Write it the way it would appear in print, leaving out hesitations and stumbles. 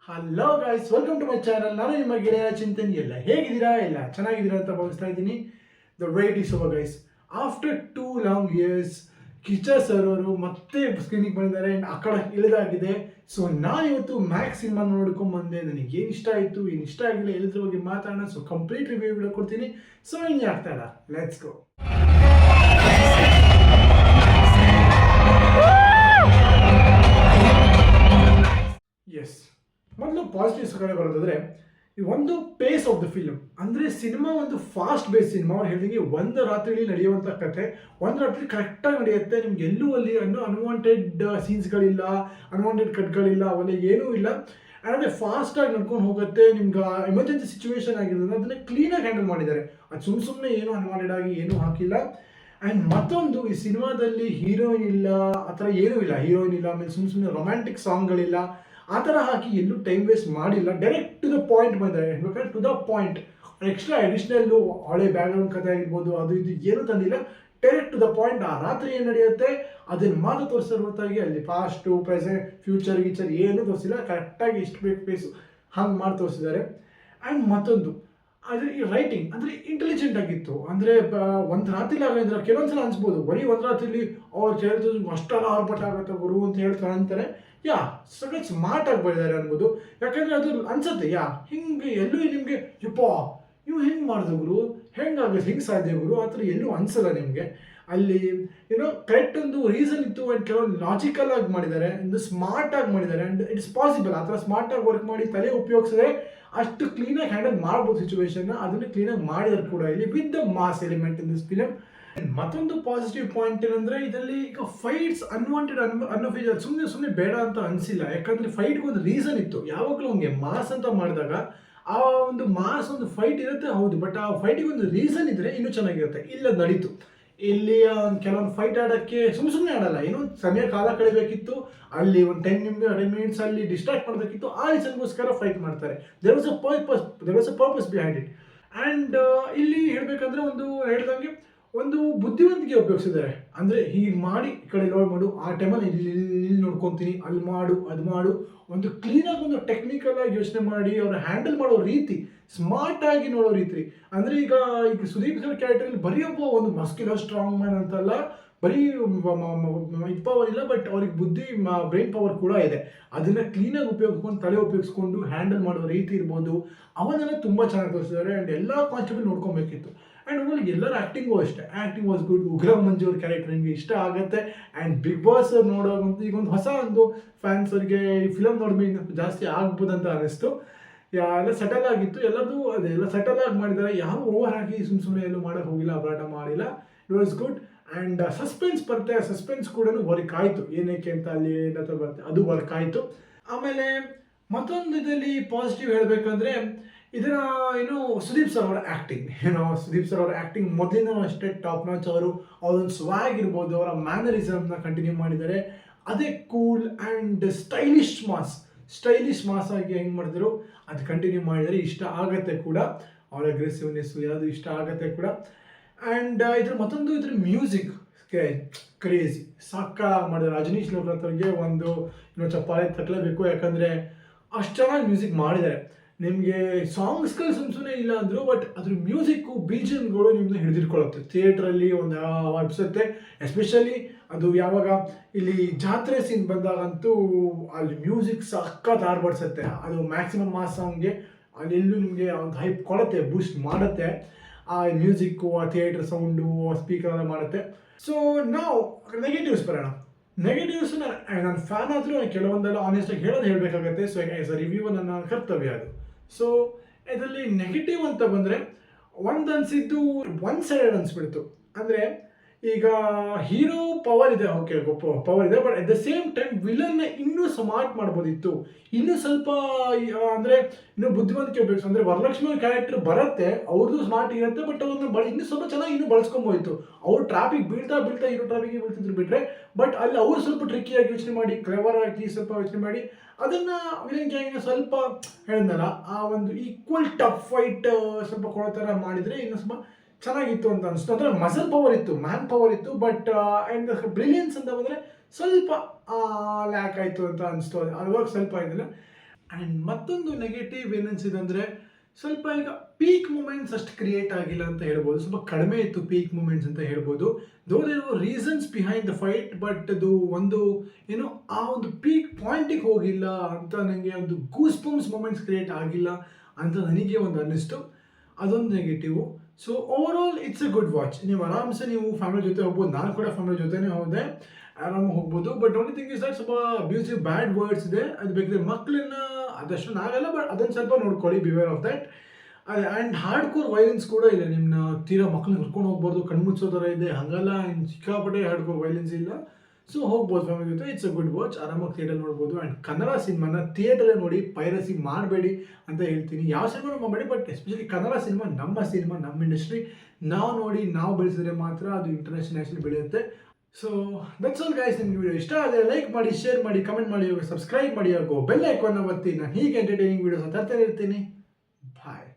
Hello guys, welcome to my channel. ನಾನು ನಿಮ್ಮ ಗೆಳೆಯ ಚಿಂತನ್. ಎಲ್ಲ ಹೇಗಿದ್ದೀರಾ? ಎಲ್ಲ ಚೆನ್ನಾಗಿದ್ದೀರಾ ಅಂತ ಭಾವಿಸ್ತಾ ಇದ್ದೀನಿ. The wait is over guys. After 2 long years Kichcha sir ಅವರು ಮತ್ತೆ ಸ್ಕ್ರೀನಿಗೆ ಬಂದಿದ್ದಾರೆ. ಆ ಕಡೆ ಇಳಿದಾಗಿದೆ. ಸೊ ನಾನು ಇವತ್ತು ಮ್ಯಾಕ್ಸ್ ಸಿನಿಮಾ ನೋಡ್ಕೊಂಡು ಬಂದೆ. ನನಗೆ ಏನು ಇಷ್ಟ ಆಯಿತು, ಏನು ಇಷ್ಟ ಆಗಿಲ್ಲ, ಎಲ್ಲದ್ರ ಬಗ್ಗೆ ಮಾತಾಡೋಣ. ಸೊ ಕಂಪ್ಲೀಟ್ ರಿವ್ಯೂ ವಿಡಿಯೋ ಕೊಡ್ತೀನಿ. ಸೊ ಹಿಂಗೆ ಆಗ್ತಾ ಇಲ್ಲ, ಲೆಟ್ಸ್ ಗೋ. ಎಸ್, ಮೊದಲು ಪಾಸಿಟಿವ್ಸ್ ಕಡೆ ಬರೋದಾದ್ರೆ ಈ ಒಂದು ಪೇಸ್ ಆಫ್ ದ ಫಿಲ್ಮ್ ಅಂದರೆ ಸಿನಿಮಾ ಒಂದು ಫಾಸ್ಟ್ ಬೇಸ್ ಸಿನಿಮಾ. ಅವ್ರು ಹೇಳಿದಂಗೆ ಒಂದು ರಾತ್ರಿಯಲ್ಲಿ ನಡೆಯುವಂಥ ಕಥೆ ಒಂದು ರಾತ್ರಿ ಕರೆಕ್ಟಾಗಿ ನಡೆಯುತ್ತೆ. ನಿಮ್ಗೆ ಎಲ್ಲೂ ಅಲ್ಲಿ ಅನ್ವಾಂಟೆಡ್ ಸೀನ್ಸ್ಗಳಿಲ್ಲ, ಅನ್ವಾಂಟೆಡ್ ಕಟ್ಗಳಿಲ್ಲ, ಅವೆಲ್ಲ ಏನೂ ಇಲ್ಲ. ಅಂದರೆ ಫಾಸ್ಟಾಗಿ ನಡ್ಕೊಂಡು ಹೋಗುತ್ತೆ. ನಿಮ್ಗೆ ಎಮರ್ಜೆನ್ಸಿ ಸಿಚುವೇಶನ್ ಆಗಿರೋದ್ರಿಂದ ಅದನ್ನು ಕ್ಲೀನಾಗಿ ಹ್ಯಾಂಡಲ್ ಮಾಡಿದ್ದಾರೆ. ಅದು ಸುಮ್ಮನೆ ಏನೂ ಅನ್ವಾಂಟೆಡ್ ಆಗಿ ಏನೂ ಹಾಕಿಲ್ಲ. ಆ್ಯಂಡ್ ಮತ್ತೊಂದು, ಈ ಸಿನಿಮಾದಲ್ಲಿ ಹೀರೋಯಿನ್ ಇಲ್ಲ, ಆ ಥರ ಏನೂ ಇಲ್ಲ. ಹೀರೋಯಿನ್ ಇಲ್ಲ, ಆಮೇಲೆ ಸುಮ್ಮನೆ ರೊಮ್ಯಾಂಟಿಕ್ ಸಾಂಗ್ಗಳಿಲ್ಲ. ಆ ಥರ ಹಾಕಿ ಎಲ್ಲೂ ಟೈಮ್ ವೇಸ್ಟ್ ಮಾಡಿಲ್ಲ. ಡೈರೆಕ್ಟ್ ಟು ದ ಪಾಯಿಂಟ್ ಬಂದರೆ ಹೇಳ್ಬೇಕಾದ್ರೆ ಟು ದ ಪಾಯಿಂಟ್. ಎಕ್ಸ್ಟ್ರಾ ಅಡಿಷ್ನಲ್ಲು ಹಳೆ ಬ್ಯಾಕ್ಗ್ರೌಂಡ್ ಕಥೆ ಆಗಿರ್ಬೋದು, ಅದು ಇದು ಏನೂ ತಂದಿಲ್ಲ. Direct to the point. ಆ ರಾತ್ರಿ ಏನು ನಡೆಯುತ್ತೆ ಅದನ್ನು ಮಾತ್ರ ತೋರಿಸಿರೋ ಹೊರತಾಗಿ ಅಲ್ಲಿ ಪಾಸ್ಟು, ಪ್ರೆಸೆಂಟ್, ಫ್ಯೂಚರ್ ಗೀಚರ್ ಏನೂ ತೋರಿಸಿಲ್ಲ. ಕರೆಕ್ಟಾಗಿ ಇಷ್ಟು ಬೇಕು ಪೇಸು ಹಂಗೆ ಮಾಡಿ ತೋರಿಸಿದ್ದಾರೆ. ಆ್ಯಂಡ್ ಮತ್ತೊಂದು, ಆದರೆ ಈ ರೈಟಿಂಗ್ ಅಂದರೆ ಇಂಟೆಲಿಜೆಂಟ್ ಆಗಿತ್ತು. ಅಂದರೆ ಒಂದು ರಾತ್ರಿಲಿ ಆಗಿದ್ರೆ ಕೆಲವೊಂದು ಸಲ ಅನಿಸ್ಬೋದು ಬರೀ ಒಂದು ರಾತ್ರಿಲಿ ಅವ್ರು ಕೇಳಿದ್ರು ಅಷ್ಟೆಲ್ಲ ಆರ್ಭಟ ಆಗುತ್ತೆ ಗುರು ಅಂತ ಹೇಳ್ತಾರೆ ಅಂತಾರೆ. ಯಾ, ಸಗಟ್ ಸ್ಮಾರ್ಟ್ ಆಗಿ ಬರೆದಿದ್ದಾರೆ ಅನ್ಬೋದು. ಯಾಕಂದರೆ ಅದು ಅನ್ಸುತ್ತೆ ಹಿಂಗೆ ಎಲ್ಲೂ ನಿಮಗೆ ಯಪ್ಪ ನೀವು ಹೆಂಗೆ ಮಾಡಿದ್ರು ಗುರು, ಹೆಂಗಾಗುತ್ತೆ, ಹೆಂಗೆ ಸಾಧ್ಯ ಗುರು, ಆ ಥರ ಎಲ್ಲೂ ಅನಿಸಲ್ಲ ನಿಮಗೆ. ಅಲ್ಲಿ ಕರೆಕ್ಟ್ ಒಂದು ರೀಸನ್ ಇತ್ತು. ಆ್ಯಂಡ್ ಕೆಲವೊಂದು ಲಾಜಿಕಲ್ ಆಗಿ ಮಾಡಿದ್ದಾರೆ, ಒಂದು ಸ್ಮಾರ್ಟ್ ಆಗಿ ಮಾಡಿದ್ದಾರೆ. And it's possible. ಆ ಥರ ಸ್ಮಾರ್ಟಾಗಿ ವರ್ಕ್ ಮಾಡಿ ತಲೆ ಉಪಯೋಗಿಸಿದ್ರೆ ಅಷ್ಟು ಕ್ಲೀನಾಗಿ ಹ್ಯಾಂಡಲ್ ಮಾಡ್ಬೋದು ಸಿಚುವೇಶನ್ನ. ಅದನ್ನು ಕ್ಲೀನಾಗಿ ಮಾಡಿದ್ರು ಕೂಡ ಇಲ್ಲಿ with the mass element in this film. ಮತ್ತೊಂದು ಪಾಸಿಟಿವ್ ಪಾಯಿಂಟ್ ಏನಂದರೆ ಇದರಲ್ಲಿ ಈಗ ಫೈಟ್ಸ್ ಅನ್ವಾಂಟೆಡ್ ಅನ್ನೋಫಿಜರ್ ಸುಮ್ಮನೆ ಬೇಡ ಅಂತ ಅನಿಸಿಲ್ಲ. ಯಾಕಂದರೆ ಫೈಟ್ಗೆ ಒಂದು ರೀಸನ್ ಇತ್ತು. ಯಾವಾಗಲೂ ಹಂಗೆ ಮಾಸ್ ಅಂತ ಮಾಡಿದಾಗ ಆ ಒಂದು ಮಾಸ್ ಒಂದು ಫೈಟ್ ಇರುತ್ತೆ, ಹೌದು, ಬಟ್ ಆ ಫೈಟಿಗೆ ಒಂದು ರೀಸನ್ ಇದ್ದರೆ ಇನ್ನೂ ಚೆನ್ನಾಗಿರುತ್ತೆ. ಇಲ್ಲ ನಡೀತು. ಇಲ್ಲಿ ಕೆಲವೊಂದು ಫೈಟ್ ಆಡೋಕ್ಕೆ ಸುಮ್ಮನೆ ಆಡಲ್ಲ, ಏನೋ ಸಮಯ ಕಾಲ ಕಳಿಬೇಕಿತ್ತು. ಅಲ್ಲಿ ಒಂದು 10 minutes ಅಲ್ಲಿ ಡಿಸ್ಟ್ರಾಕ್ಟ್ ಮಾಡಬೇಕಿತ್ತು. ಆ ರೀಸನ್ಗೋಸ್ಕರ ಫೈಟ್ ಮಾಡ್ತಾರೆ. There was a purpose behind it. And ಇಲ್ಲಿ ಹೇಳಬೇಕಂದ್ರೆ ಒಂದು ಹೇಳ್ದಂಗೆ ಒಂದು ಬುದ್ಧಿವಂತಿಕೆ ಉಪಯೋಗಿಸಿದ್ದಾರೆ. ಅಂದರೆ ಹೀಗೆ ಮಾಡಿ ಈ ಕಡೆ ಲೋಡ್ ಮಾಡು, ಆ ಟೈಮಲ್ಲಿ ಇಲ್ಲಿ ನೋಡ್ಕೊತೀನಿ, ಅಲ್ಲಿ ಮಾಡು, ಅದು ಮಾಡು. ಒಂದು ಕ್ಲೀನಾಗಿ ಒಂದು ಟೆಕ್ನಿಕಲ್ ಆಗಿ ಯೋಚನೆ ಮಾಡಿ ಅವ್ರು ಹ್ಯಾಂಡಲ್ ಮಾಡೋ ರೀತಿ, ಸ್ಮಾರ್ಟಾಗಿ ನೋಡೋ ರೀತಿ. ಅಂದರೆ ಈಗ ಸುದೀಪ್ ಸರ್ ಕ್ಯಾರೆಕ್ಟರಲ್ಲಿ ಬರೀ ಒಬ್ಬ ಒಂದು ಮಸ್ಕ್ಯುಲರ್ ಸ್ಟ್ರಾಂಗ್ ಮ್ಯಾನ್ ಅಂತಲ್ಲ, ಬರೀ ಇದು ಪವರ್ ಇಲ್ಲ, ಬಟ್ ಅವ್ರಿಗೆ ಬುದ್ಧಿ, ಬ್ರೈನ್ ಪವರ್ ಕೂಡ ಇದೆ. ಅದನ್ನು ಕ್ಲೀನಾಗಿ ಉಪಯೋಗಿಸ್ಕೊಂಡು ತಲೆ ಉಪಯೋಗಿಸ್ಕೊಂಡು ಹ್ಯಾಂಡಲ್ ಮಾಡೋ ರೀತಿ ಇರ್ಬೋದು, ಅವನ್ನೆಲ್ಲ ತುಂಬ ಚೆನ್ನಾಗಿ ತೋರಿಸಿದ್ದಾರೆ. ಆ್ಯಂಡ್ ಎಲ್ಲ ಕಾನ್ಸ್ಟೇಬಲ್ ನೋಡ್ಕೊಬೇಕಿತ್ತು. ಆ್ಯಂಡ್ ಆಮೇಲೆ ಎಲ್ಲರ ಆ್ಯಕ್ಟಿಂಗು ಅಷ್ಟೇ, ಆ್ಯಕ್ಟಿಂಗ್ ವಾಸ್ ಗುಡ್. ಉಗ್ರ ಮಂಜು ಅವ್ರ ಕ್ಯಾರೆಕ್ಟರ್ ನಿಮಗೆ ಇಷ್ಟ ಆಗುತ್ತೆ. ಆ್ಯಂಡ್ ಬಿಗ್ ಬಾಸ್ ನೋಡೋವಂತೂ ಈಗ ಒಂದು ಹೊಸ ಒಂದು ಫ್ಯಾನ್ಸರಿಗೆ ಈ ಫಿಲಮ್ ನೋಡ್ಬೇಕು ಜಾಸ್ತಿ ಆಗ್ಬೋದಂತ ಅನ್ನಿಸ್ತು. ಎಲ್ಲ ಸೆಟಲ್ ಆಗಿತ್ತು, ಎಲ್ಲರದು ಅದೆಲ್ಲ ಸೆಟಲ್ ಆಗಿ ಮಾಡಿದ್ದಾರೆ. ಯಾವ ಓವರ್ ಆಗಿ ಸುಮ್ಮನೆ ಎಲ್ಲೂ ಮಾಡೋಕ್ಕೆ ಹೋಗಿಲ್ಲ, ಅಪರಾಧ ಮಾಡಿಲ್ಲ. It was good. And suspense ಬರುತ್ತೆ, ಸಸ್ಪೆನ್ಸ್ ಕೂಡ ವರ್ಕ್ ಆಯಿತು. ಏನಕ್ಕೆ ಅಂತ ಅಲ್ಲಿ ಏನಾದರೂ ಬರುತ್ತೆ, ಅದು ವರ್ಕ್ ಆಯಿತು. ಆಮೇಲೆ ಮತ್ತೊಂದು ಇದರಲ್ಲಿ ಪಾಸಿಟಿವ್ ಹೇಳಬೇಕಂದ್ರೆ ಇದರ ಸುದೀಪ್ ಸರ್ ಅವರ ಆ್ಯಕ್ಟಿಂಗ್. ಸುದೀಪ್ ಸರ್ ಅವರ ಆ್ಯಕ್ಟಿಂಗ್ ಮೊದಲಿನ ಅಷ್ಟೇ ಟಾಪ್ ನಾಚ್. ಅವರೊಂದು ಸ್ವ್ಯಾಗ್ ಇರ್ಬೋದು, ಅವರ ಮ್ಯಾನರಿಸಮ್ನ ಕಂಟಿನ್ಯೂ ಮಾಡಿದ್ದಾರೆ. ಅದೇ ಕೂಲ್ ಆ್ಯಂಡ್ ಸ್ಟೈಲಿಶ್ ಮಾಸ್ ಆಗಿ ಹೆಂಗೆ ಮಾಡಿದ್ರು ಅದು ಕಂಟಿನ್ಯೂ ಮಾಡಿದರೆ ಇಷ್ಟ ಆಗತ್ತೆ ಕೂಡ. ಅವರ ಅಗ್ರೆಸಿವ್ನೆಸ್ಸು ಯಾವುದು ಇಷ್ಟ ಆಗತ್ತೆ ಕೂಡ. ಆ್ಯಂಡ್ ಇದ್ರ ಮ್ಯೂಸಿಕ್ ಕ್ರೇಜಿ ಸಾಕಾಗಿ ಮಾಡಿದ್ದಾರೆ. ರಜನೀಶ್ ಲೋಕರವ್ರಿಗೆ ಒಂದು ಚಪ್ಪಾಳೆ ತಟ್ಟಲೇಬೇಕು. ಯಾಕಂದರೆ ಅಷ್ಟು ಚೆನ್ನಾಗಿ ಮ್ಯೂಸಿಕ್ ಮಾಡಿದ್ದಾರೆ. ನಿಮಗೆ ಸಾಂಗ್ಸ್ಗಳು ಸುಮ್ಮನೆ ಇಲ್ಲ ಅಂದರು, ಬಟ್ ಅದ್ರ ಮ್ಯೂಸಿಕ್ಕು, ಬೀಜನ್ಗಳು ನಿಮ್ಮನ್ನ ಹಿಡಿದಿಟ್ಕೊಳ್ಳುತ್ತೆ. ಥಿಯೇಟ್ರಲ್ಲಿ ಒಂದು ಅನಿಸುತ್ತೆ. ಎಸ್ಪೆಷಲಿ ಅದು ಯಾವಾಗ ಇಲ್ಲಿ ಜಾತ್ರೆ ಸೀನ್ ಬಂದಾಗಂತೂ ಅಲ್ಲಿ ಮ್ಯೂಸಿಕ್ ಸಖತ್ ಆರ್ಬಡಿಸುತ್ತೆ. ಅದು ಮ್ಯಾಕ್ಸಿಮಮ್ ಆ ಸಾಂಗ್ಗೆ ಅಲ್ಲೆಲ್ಲೂ ನಿಮಗೆ ಒಂದು ಹೈಪ್ ಕೊಡುತ್ತೆ, ಬೂಸ್ಟ್ ಮಾಡುತ್ತೆ. ಆ ಮ್ಯೂಸಿಕ್ಕು, ಆ ಥಿಯೇಟ್ರ್ ಸೌಂಡು, ಸ್ಪೀಕರ್ ಎಲ್ಲ ಮಾಡುತ್ತೆ. ಸೊ ನಾವು ನೆಗೆಟಿವ್ಸ್ ಬರೋಣ. ನೆಗೆಟಿವ್ಸ್ ನಾನು ಫ್ಯಾನ್ ಆದರೂ ಕೆಲವೊಂದೆಲ್ಲ ಆನೆಸ್ಟಾಗಿ ಹೇಳಬೇಕಾಗತ್ತೆ. ಸೊ ಆ್ಯಸ್ ಅ ರಿವ್ಯೂ ನನ್ನ ಕರ್ತವ್ಯ ಅದು. ಸೊ ಇದರಲ್ಲಿ ನೆಗೆಟಿವ್ ಅಂತ ಬಂದರೆ ಒಂದು ಅನಿಸಿದ್ದು ಒನ್ ಸೈಡೆಡ್ ಅನಿಸ್ಬಿಡ್ತು. ಅಂದರೆ ಈಗ ಹೀರೋ ಪವರ್ ಇದೆ, ಓಕೆ, ಗೊಪ್ಪ ಪವರ್ ಇದೆ, but at the same time ವಿಲನ್ನ ಇನ್ನೂ ಸ್ಮಾರ್ಟ್ ಮಾಡ್ಬೋದಿತ್ತು. ಇನ್ನೂ ಸ್ವಲ್ಪ ಅಂದರೆ ಇನ್ನೂ ಬುದ್ಧಿವಂತಿಕೆ ಉಪಯೋಗಿಸು. ಅಂದರೆ ವರಲಕ್ಷ್ಮಿ ಕ್ಯಾರೆಕ್ಟರ್ ಬರುತ್ತೆ, ಅವ್ರದ್ದು ಸ್ಮಾರ್ಟ್ ಇರುತ್ತೆ, ಬಟ್ ಅವ್ರನ್ನ ಇನ್ನೂ ಸ್ವಲ್ಪ ಚೆನ್ನಾಗಿ ಇನ್ನೂ ಬಳಸ್ಕೊಬೋದಿತ್ತು. ಅವ್ರು ಟ್ರಾಫಿಕ್ ಬೀಳ್ತಾ ಇರೋ ಟ್ರಾಫಿಕ್ಗೆ ಬೀಳ್ತಿದ್ರು ಬಿಟ್ಟರೆ, ಬಟ್ ಅಲ್ಲಿ ಅವ್ರು ಸ್ವಲ್ಪ ಟ್ರಿಕ್ಕಿಯಾಗಿ ಯೋಚನೆ ಮಾಡಿ, ಕ್ಲೆವರ್ ಆಗಿ ಸ್ವಲ್ಪ ಯೋಚನೆ ಮಾಡಿ ಅದನ್ನು ವಿಲನ್ ಗ್ಯಾಂಗ್ನ ಸ್ವಲ್ಪ ಹೇಳಿದ್ನಲ್ಲ, ಆ ಒಂದು ಈಕ್ವಲ್ ಟಫ್ ಫೈಟ್ ಸ್ವಲ್ಪ ಕೊಡೋ ಥರ ಮಾಡಿದರೆ ಇನ್ನೂ ಸ್ವಲ್ಪ ಚೆನ್ನಾಗಿತ್ತು ಅಂತ ಅನಿಸ್ತು. ಅಂದರೆ ಮಸಲ್ ಪವರ್ ಇತ್ತು, ಮ್ಯಾನ್ ಪವರ್ ಇತ್ತು, ಬಟ್ ಆ್ಯಂಡ್ ಬ್ರಿಲಿಯನ್ಸ್ ಅಂತ ಬಂದರೆ ಸ್ವಲ್ಪ ಲ್ಯಾಕ್ ಆಯಿತು ಅಂತ ಅನಿಸ್ತು. ಅವಾಗ ಸ್ವಲ್ಪ ಇದೆಲ್ಲ. ಆ್ಯಂಡ್ ಮತ್ತೊಂದು ನೆಗೆಟಿವ್ ಏನನ್ಸಿದೆ ಅಂದರೆ ಸ್ವಲ್ಪ ಈಗ ಪೀಕ್ ಮೂಮೆಂಟ್ಸ್ ಅಷ್ಟು ಕ್ರಿಯೇಟ್ ಆಗಿಲ್ಲ ಅಂತ ಹೇಳ್ಬೋದು, ಸ್ವಲ್ಪ ಕಡಿಮೆ ಇತ್ತು ಪೀಕ್ ಮೂಮೆಂಟ್ಸ್ ಅಂತ ಹೇಳ್ಬೋದು. Though there were reasons behind the fight, but ಅದು ಒಂದು ಏನು ಆ ಒಂದು ಪೀಕ್ ಪಾಯಿಂಟಿಗೆ ಹೋಗಿಲ್ಲ ಅಂತ ನನಗೆ ಒಂದು ಗೂಸ್ ಬಂಪ್ಸ್ ಮೂಮೆಂಟ್ಸ್ ಕ್ರಿಯೇಟ್ ಆಗಿಲ್ಲ ಅಂತ ನನಗೆ ಒಂದು ಅನ್ನಿಸ್ತು. ಅದೊಂದು negative. So over all it's A good watch. ನೀವು ಆರಾಮ್ಸೆ ನೀವು ಫ್ಯಾಮಿಲಿ ಜೊತೆ ಹೋಗ್ಬೋದು, ನಾನು ಕೂಡ ಫ್ಯಾಮಿಲಿ ಜೊತೆನೇ ಹೋದೆ, ಆರಾಮಾಗಿ ಹೋಗ್ಬೋದು. But only thing is that ಸ್ವಲ್ಪ ಅಬ್ಯೂಸಿವ್ ಬ್ಯಾಡ್ ವರ್ಡ್ಸ್ ಇದೆ, ಅದು ಬೇಕಿದ್ರೆ ಮಕ್ಕಳನ್ನ ಅದಷ್ಟು ಆಗಲ್ಲ, ಬಟ್ ಅದನ್ನು ಸ್ವಲ್ಪ ನೋಡ್ಕೊಳ್ಳಿ, ಬಿವೇರ್ ಆಫ್ ದಟ್. ಅದೇ ಆ್ಯಂಡ್ ಹಾರ್ಡ್ ಕೋರ್ ವೈಲೆನ್ಸ್ ಕೂಡ ಇಲ್ಲ, ನಿಮ್ಮನ್ನ ತೀರಾ ಮಕ್ಕಳನ್ನ ಕರ್ಕೊಂಡು ಹೋಗ್ಬಾರ್ದು, ಕಣ್ಮುಚ್ಚೋ ಥರ ಇದೆ, ಹಾಗಲ್ಲ ಸಿಕ್ಕಾಪಟ್ಟೆ ಹಾರ್ಡ್ ಕೋರ್ ವೈಲೆನ್ಸ್ ಇಲ್ಲ. ಸೊ ಹೋಗ್ಬೋದು ಫ್ಯಾಮಿಲಿ ಜೊತೆ, ಇಟ್ಸ್ ಅ ಗುಡ್ ವಾಚ್, ಆರಾಮಾಗಿ ಥಿಯೇಟರ್ ನೋಡ್ಬೋದು. ಆ್ಯಂಡ್ ಕನ್ನಡ ಸಿನಿಮಾನ ಥಿಯೇಟರೇ ನೋಡಿ, ಪೈರಸಿ ಮಾಡಬೇಡಿ ಅಂತ ಹೇಳ್ತೀನಿ. ಯಾವ ಸಿನಿಮಾನು ಮಾಡಬೇಡಿ, ಬಟ್ ಎಸ್ಪೆಷಲಿ ಕನ್ನಡ ಸಿನಿಮಾ ನಮ್ಮ ಇಂಡಸ್ಟ್ರಿ, ನಾವು ನೋಡಿ ನಾವು ಬೆಳೆಸಿದ್ರೆ ಮಾತ್ರ ಅದು ಇಂಟರ್ನ್ಯಾಷನಲ್ ಬೆಳೆಯುತ್ತೆ. So that's all guys. ನಿಮ್ಗೆ ವಿಡಿಯೋ ಇಷ್ಟ ಆದರೆ ಲೈಕ್ ಮಾಡಿ, ಶೇರ್ ಮಾಡಿ, ಕಮೆಂಟ್ ಮಾಡಿ, ಸಬ್ಸ್ಕ್ರೈಬ್ ಮಾಡಿ, ಹಾಗೂ ಬೆಲ್ ಐಕಾನ್ನ ಒತ್ತಿ. ನಾನು ಹೀಗೆ ಎಂಟರ್ಟೈನಿಂಗ್ ವೀಡಿಯೋಸ್ ತರ್ತಾನೆ ಇರ್ತೀನಿ. ಬಾಯ್.